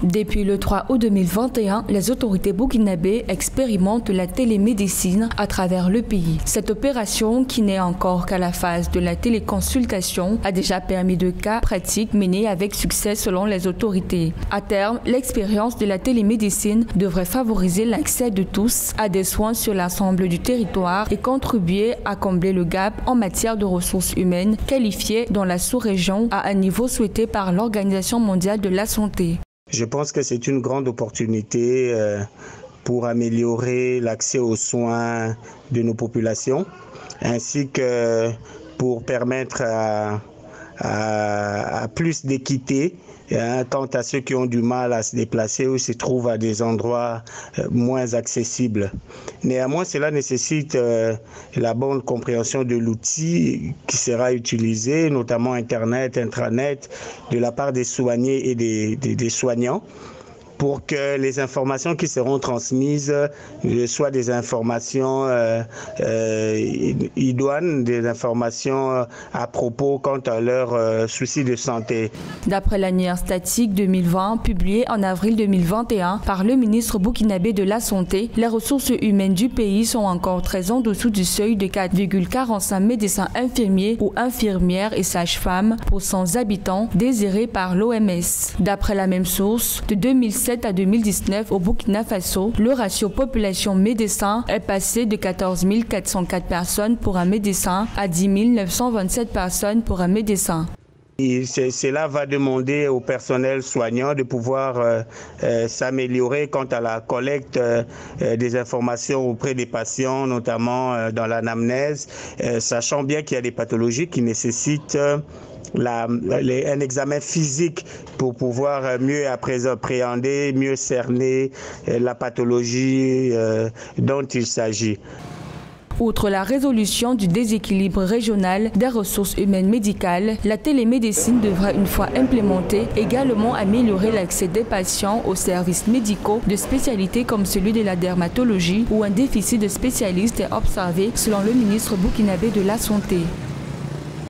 Depuis le 3 août 2021, les autorités burkinabées expérimentent la télémédecine à travers le pays. Cette opération, qui n'est encore qu'à la phase de la téléconsultation, a déjà permis de cas pratiques menés avec succès selon les autorités. À terme, l'expérience de la télémédecine devrait favoriser l'accès de tous à des soins sur l'ensemble du territoire et contribuer à combler le gap en matière de ressources humaines qualifiées dans la sous-région à un niveau souhaité par l'Organisation mondiale de la santé. Je pense que c'est une grande opportunité pour améliorer l'accès aux soins de nos populations, ainsi que pour permettre à plus d'équité quant à ceux qui ont du mal à se déplacer ou se trouvent à des endroits moins accessibles. Néanmoins, cela nécessite la bonne compréhension de l'outil qui sera utilisé, notamment Internet, intranet, de la part des soignés et des soignants, pour que les informations qui seront transmises soient des informations idoines, des informations à propos quant à leurs soucis de santé. D'après l'annuaire statistique 2020, publié en avril 2021 par le ministre burkinabé de la Santé, les ressources humaines du pays sont encore très en dessous du seuil de 4,45 médecins infirmiers ou infirmières et sages-femmes pour 100 habitants désirés par l'OMS. D'après la même source, de 2007 à 2019 au Burkina Faso, le ratio population-médecin est passé de 14 404 personnes pour un médecin à 10 927 personnes pour un médecin. Et cela va demander au personnel soignant de pouvoir s'améliorer quant à la collecte des informations auprès des patients, notamment dans l'anamnèse, sachant bien qu'il y a des pathologies qui nécessitent un examen physique pour pouvoir mieux appréhender, mieux cerner la pathologie dont il s'agit. Outre la résolution du déséquilibre régional des ressources humaines médicales, la télémédecine devra, une fois implémentée, également améliorer l'accès des patients aux services médicaux de spécialités comme celui de la dermatologie, où un déficit de spécialistes est observé selon le ministre burkinabé de la Santé.